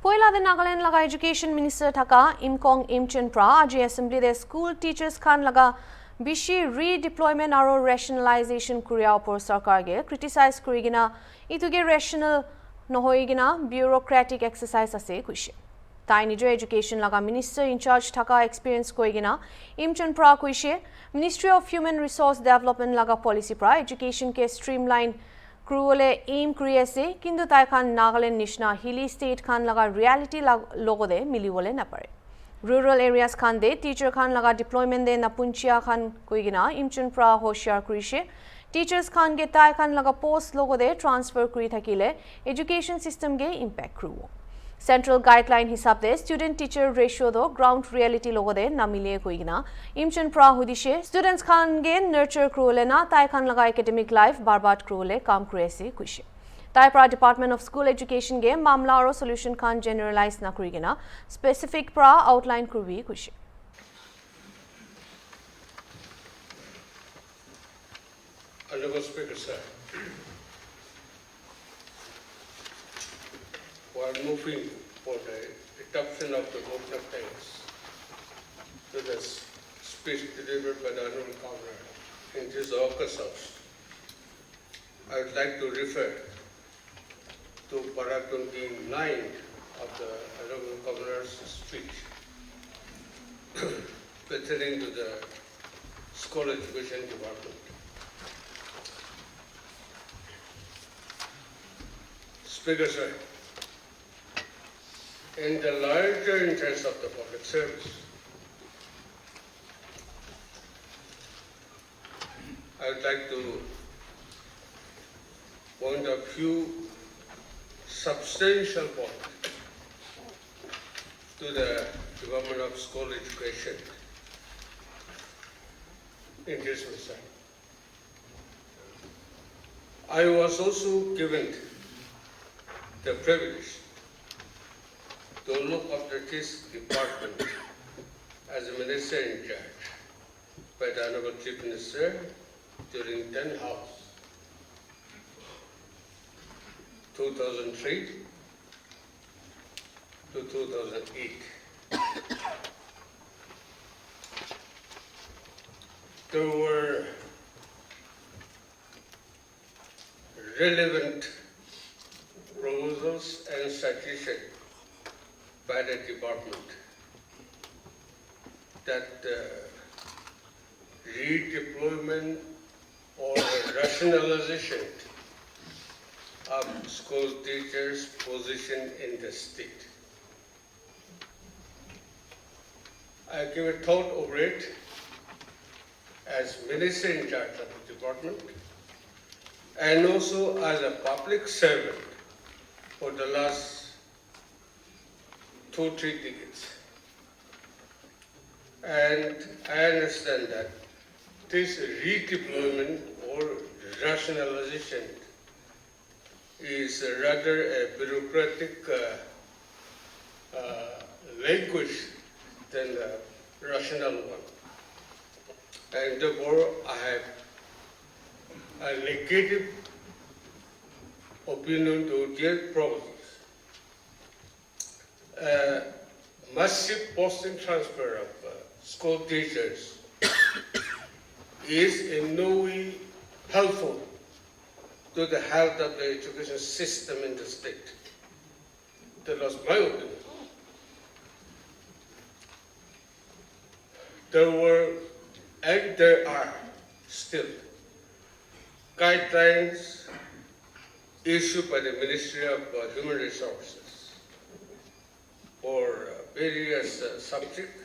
Poila de Nagaland laga Education Minister thaka Imchen pra aji Assembly de school teachers khan laga bishi redeployment aro rationalization kuriya opor sarkar ge criticize kurigina ituge rational nohoigina bureaucratic exercise ase kuishe. Tai nijo education laga minister in charge thaka experience koigina Imchen pra kuishe Ministry of Human Resource Development laga policy pra education ke streamline Cruel aim crease, kindu tai khan Nagaland Nishna hilly state khan laga reality logo de miliwole na pare. Rural areas khan de teacher khan laga deployment de napunchia khan koigina Imchen pra hoshiyar kurishe. Teachers khan ge tai khan laga post logo de transfer kuri thakile education system ge impact kruwo. Central guideline hisab de student teacher ratio do ground reality logo de namile koigina Imchen pra hudishe students khan ge nurture krule na tai khan laga academic life barbat krule kam krese kuishe tai pra Department of School Education ge mamla aro solution khan generalize na kurigina specific pra outline kurbi kuishe. Honorable Speaker, sir. While moving for the adoption of the vote of thanks to the speech delivered by the Honorable Governor in this August House, I would like to refer to paragraph 29 of the Honorable Governor's speech pertaining to the School Education Department. Speaker, sir, in the larger interest of the public service, I would like to point a few substantial points to the Department of School Education in this respect. I was also given the privilege to look after this department as a minister in charge by the Honorable Chief Minister during 10 House, 2003 to 2008. There were relevant proposals and suggestions by the department that redeployment or rationalization of school teachers' position in the state. I give a thought over it as minister in charge of the department and also as a public servant for the last 2-3 decades. And I understand that this redeployment or rationalization is rather a bureaucratic language than a rational one. And therefore, I have a negative opinion to their proposals. Massive posting transfer of school teachers is in no way helpful to the health of the education system in the state. That was my opinion. There were and there are still guidelines issued by the Ministry of Human Resources for various subjects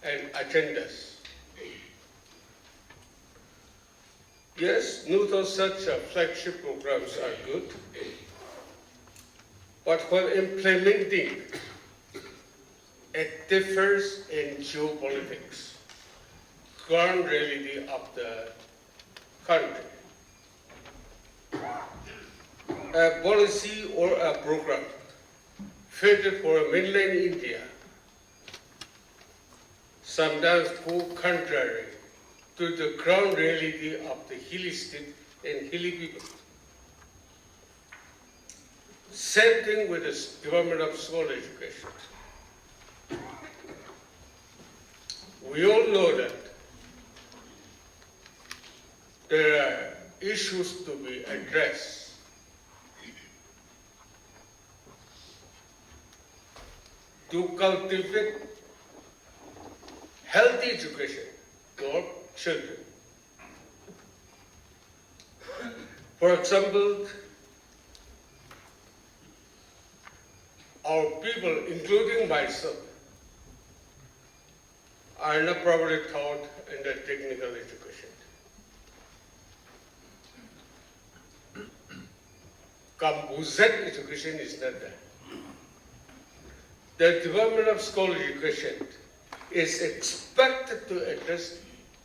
and agendas. Yes, no such flagship programs are good, but when implementing, it differs in geopolitics, ground reality of the country. A policy or a program fitted for mainland India sometimes go contrary to the ground reality of the hilly state and hilly people. Same thing with the Department of School Education. We all know that there are issues to be addressed. To cultivate healthy education to our children. For example, our people, including myself, are not properly taught in the technical education. Composite education is not there. The Department of School Education is expected to address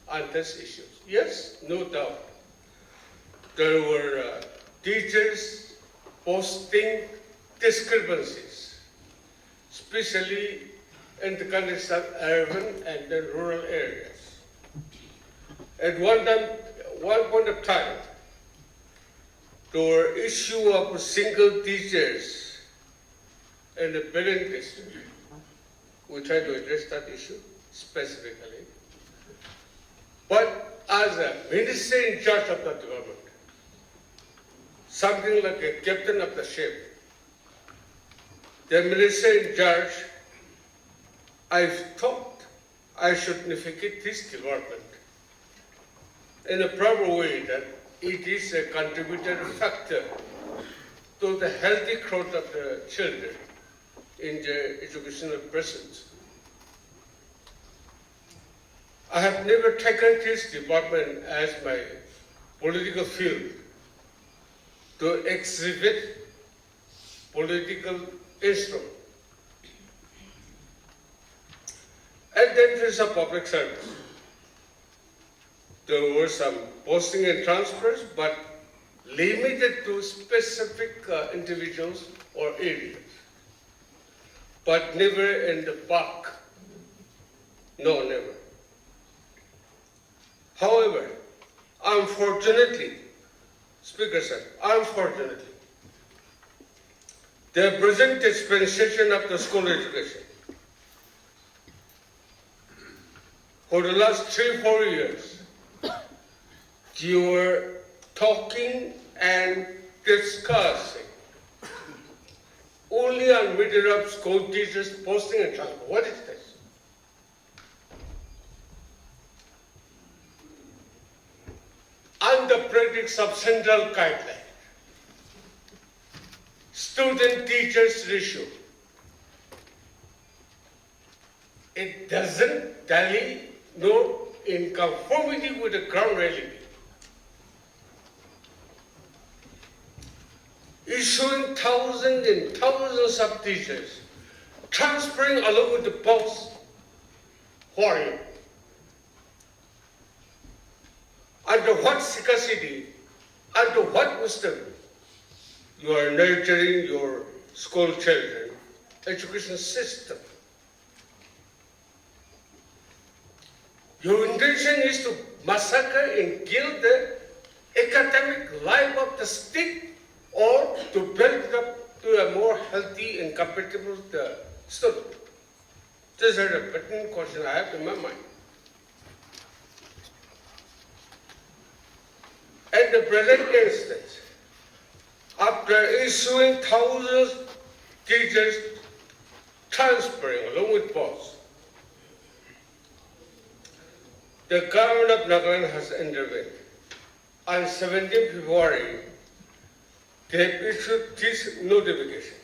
on these issues. Yes, no doubt. There were teachers posting discrepancies, especially in the context of urban and the rural areas. At one point of time, there were issue of single teachers in the parent district. We tried to address that issue specifically. But as a minister in charge of the department, something like a captain of the ship, the minister in charge, I thought I should navigate this department in a proper way that it is a contributory factor to the healthy growth of the children in their educational presence. I have never taken this department as my political field to exhibit political instrument. And then there is a public service. There were some posting and transfers, but limited to specific individuals or areas, but never in the bulk. No, never. However, unfortunately, Speaker said, unfortunately, the present dispensation of the school education for the last 3-4 years, you were talking and discussing only on matter of school teachers posting and transfer. What is this? On the practice of central guideline, student-teachers ratio, it doesn't tally nor in conformity with the ground reality. Issuing thousands and thousands of teachers, transferring along with the posts. Who are you? Under what scarcity, under what wisdom you are nurturing your school children, education system. Your intention is to massacre and kill the academic life of the state, or to build it up to a more healthy and compatible student. This is a pertinent question I have in my mind. At the present instance, after issuing thousands of teachers transferring along with posts, the government of Nagaland has intervened. On 17 February, they have issued this notification.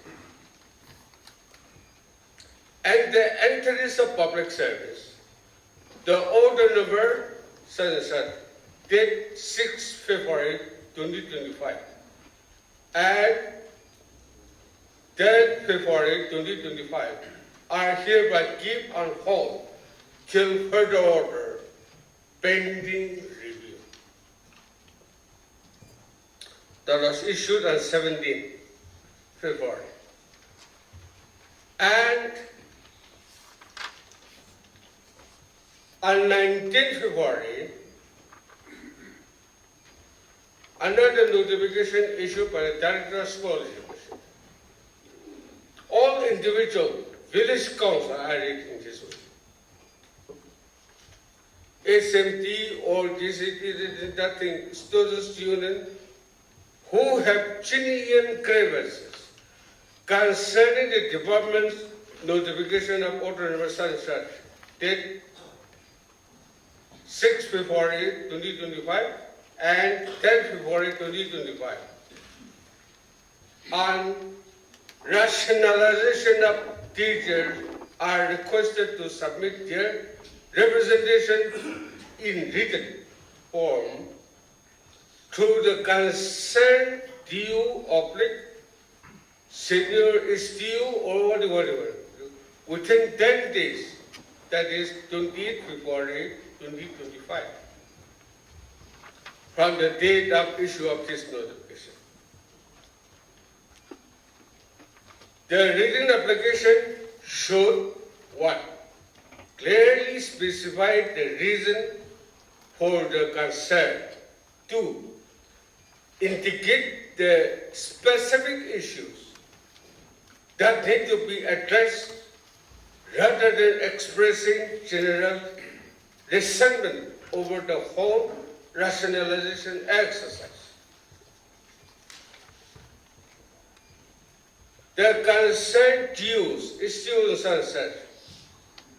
And the entries of public service, the order number such and such, date 6 February 2025 and 10 February 2025 are hereby kept on hold till further order pending review. That was issued on 17 February. And on 19 February, another notification issued by the Director of School Education individual village council, I read in this way. SMT or GCT, nothing, students union who have genuine grievances concerning the department's notification of order number such date 6 February 2025 and 10 February 2025 on rationalization of teachers are requested to submit their representation in written form to the concerned DU oblique senior STU or whatever within 10 days, that is 28 February 2025, from the date of issue of this notification. The written application should 1. Clearly specify the reason for the concern. 2. Indicate the specific issues that need to be addressed rather than expressing general resentment over the whole rationalization exercise. The concerned dues, students and such,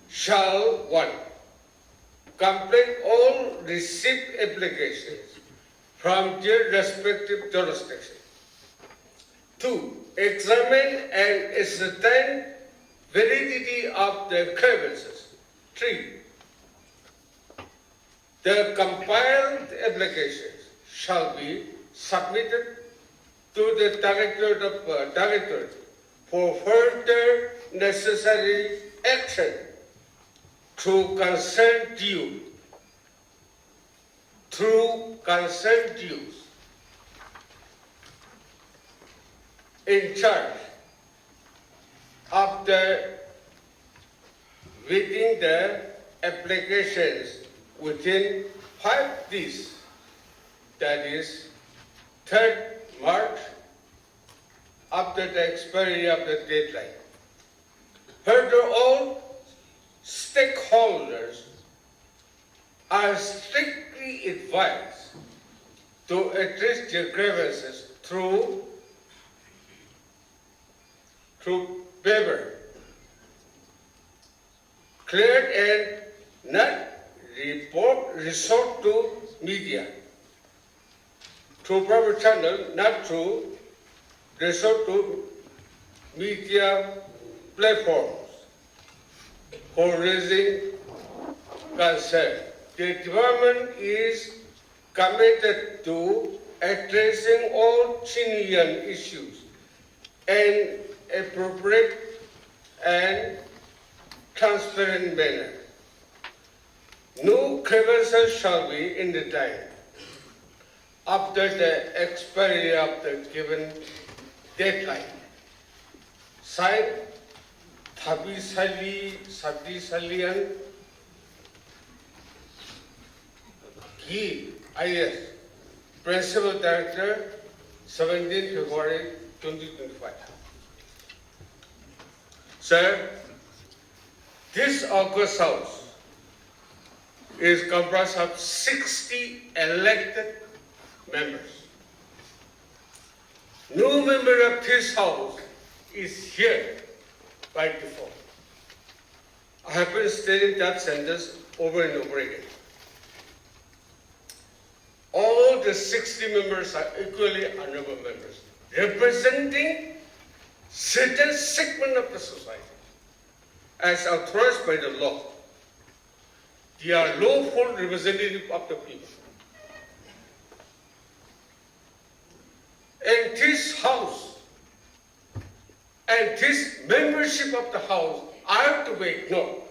shall 1. Complete all received applications from their respective jurisdiction. 2. Examine and ascertain validity of the grievances. 3. The compiled applications shall be submitted to the Directorate for further necessary action through concerned due. In charge of waiting the applications within 5 days, that is 3rd March, after the expiry of the deadline. Further, all stakeholders are strictly advised to address their grievances through paper, cleared and not resort to media, through proper channel, not through resort to media platforms for raising concern. The department is committed to addressing all genuine issues in appropriate and transparent manner. No grievances shall be in the time after the expiry of the given deadline. Signed, Sabdi Salian, IS, Principal Director, 17 February 2025. Sir, this August House is comprised of 60 elected members. No member of this House is here by default. I have been stating that sentence over and over again. All the 60 members are equally honorable members, representing certain segment of the society as authorized by the law. They are lawful representative of the people. And this House and this membership of the House are to be ignored.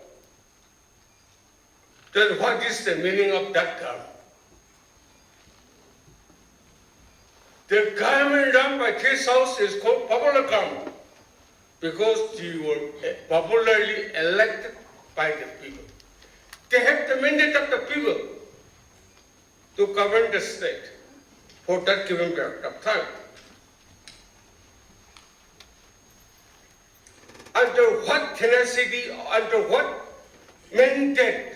Then what is the meaning of that term? The government run by this House is called popular government because you were popularly elected by the people. They have the mandate of the people to govern the state for that given period of time. under what tenacity, under what mandate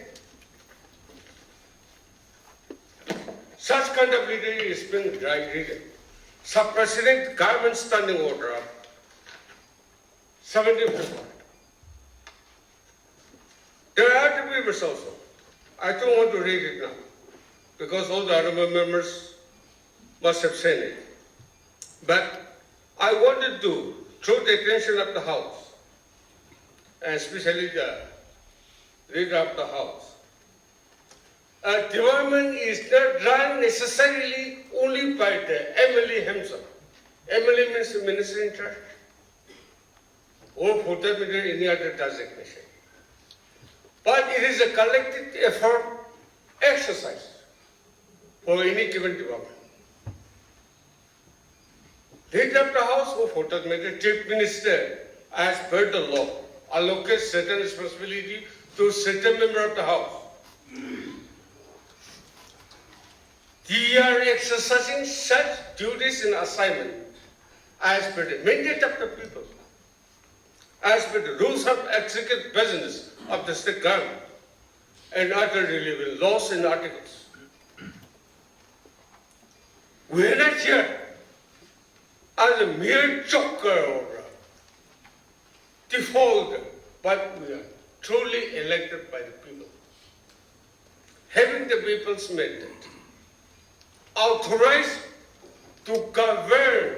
such kind of leader is being dragged. Sub-President Government Standing Order 70%. There are other papers also. I don't want to read it now because all the honorable members must have seen it. But I wanted to draw the attention of the House, and especially the leader of the House. Development is not run necessarily only by the MLA himself. MLA means the minister in charge, or for that matter, any other designation. But it is a collective effort exercise for any given development. Leader of the House, or for that matter, Chief Minister, as per the law, allocates certain responsibility to certain member of the House. They are exercising such duties and assignment as per the mandate of the people, as per the rules of executive business of the state government, and other relevant laws and articles. We are not here as a mere joker or a defaulter, but we are truly elected by the people, having the people's mandate, authorized to govern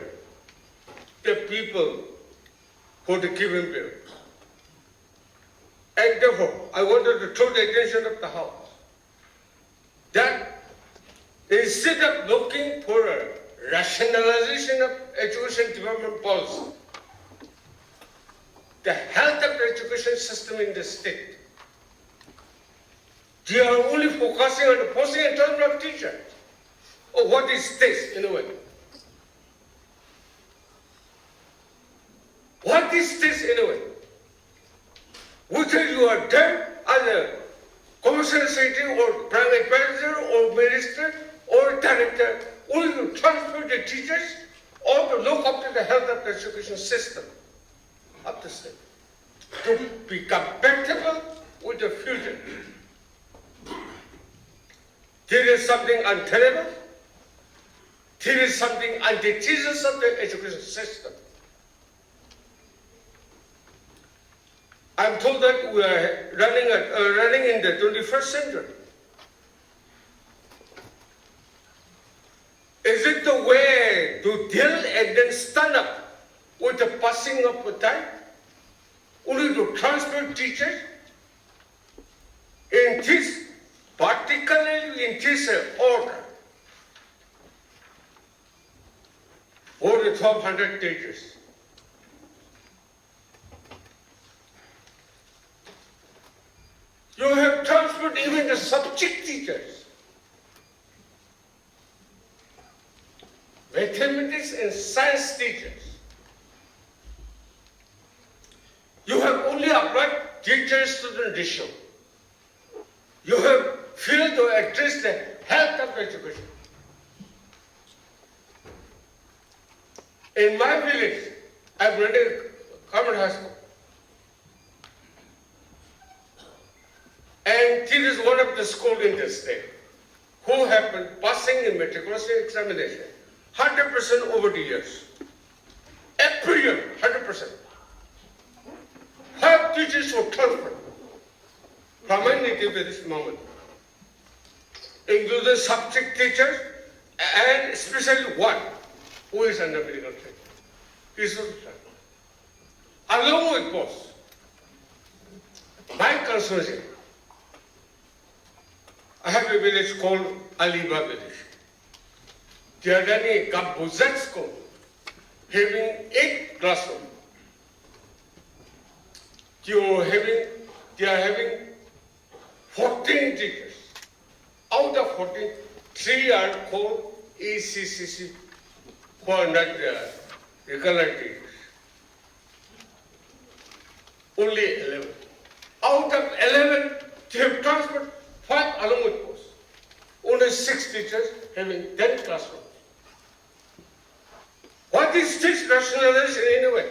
the people for the given period. And therefore, I wanted to draw the attention of the House that instead of looking for a rationalization of education development policy, the health of the education system in the state, they are only focusing on the posting and transfer of teachers. Oh, what is this, in a way? What is this, in a way? Whether you are there as a commissioner secretary or private advisor or minister or director, only to transfer the teachers or to look after the health of the education system of the state, to be compatible with the future. There is something untenable. There is something antithesis of the education system. I'm told that we are running in the 21st century. Is it the way to deal and then stand up with the passing of the time, only to transfer teachers in this, particularly in this order, more than 1,200 teachers? You have transferred even the subject teachers. Mathematics and science teachers. You have only applied teacher-student ratio. You have failed to address the health of education. In my village, I've run a government high school. And this is one of the schools in the state who have been passing in matriculation examination 100% over the years. Every year, 100%. 5 teachers were transferred from my native at this moment, including subject teachers and especially one who is under medical training. He's also transferred. Along with both, my constituency, I have a village called Aliba village. They are running a Gambuzat school, having 8 classrooms. They are having 14 teachers. Out of 14, 3 are called ECCC, who are not regular teachers. Only 11. Out of 11, they have transferred 5 along with posts. Only 6 teachers having 10 classrooms. What is this rationalization anyway?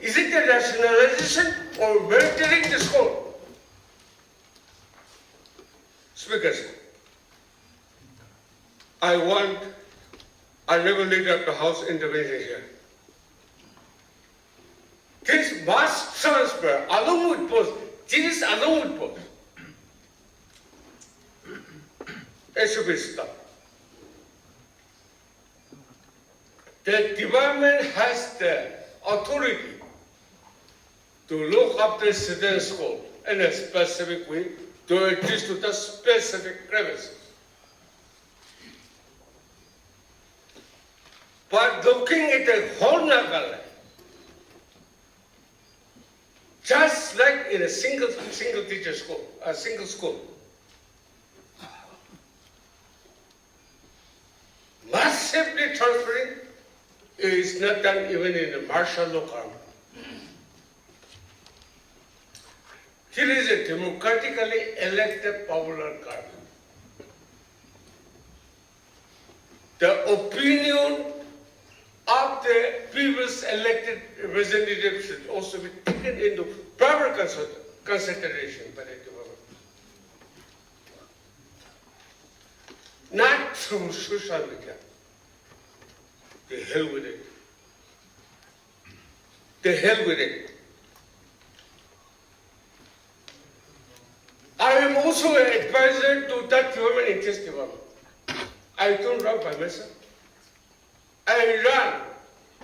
Is it a rationalization or monitoring the school? Speakers, I want Honorable Leader of the House intervention here. This mass transfer along with post, this along with post, it should be stopped. The department has the authority to look after certain school in a specific way to adjust to the specific premises. But looking at the whole Valley, just like in a single teacher school, a single school, massively transferring is not done even in the martial law army. Here is a democratically elected popular government. The opinion of the previous elected representatives should also be taken into proper consideration by the government. Not through social media. The hell with it. The hell with it. I am also an advisor to that government interest department. I don't run by myself. I run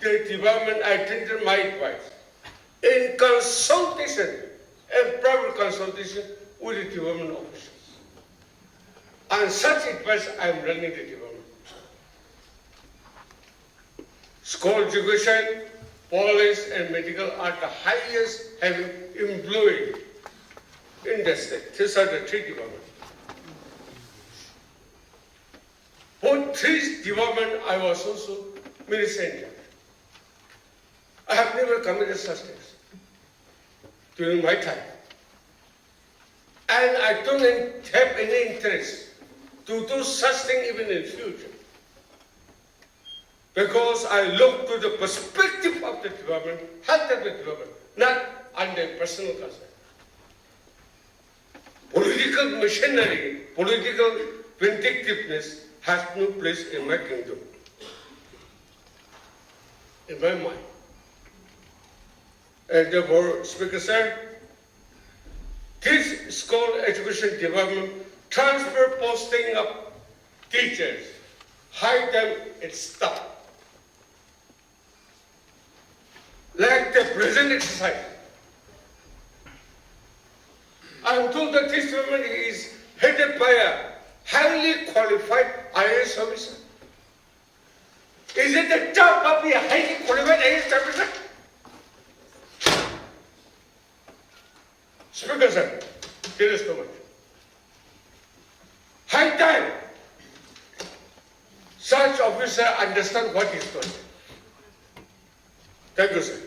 the department, I tender my advice in consultation and private consultation with the department officials. And such advice I am running the department. School education, police, and medical are the highest having employed in the state. These are the three departments. Both three departments I was also minister in charge. I have never committed such things during my time. And I don't have any interest to do such thing even in future. Because I look to the perspective of the department, health of the department, not under personal concern. Political machinery, political vindictiveness has no place in my kingdom, in my mind. And therefore, Speaker Sir, this school education department transfer posting of teachers, hide them and stop. Like the present exercise. I am told that this department is headed by a highly qualified IAS officer. Is it the job of the highly qualified IAS officer? Speaker Sir, there is too much. High time such officer understand what is going on. Thank you, sir.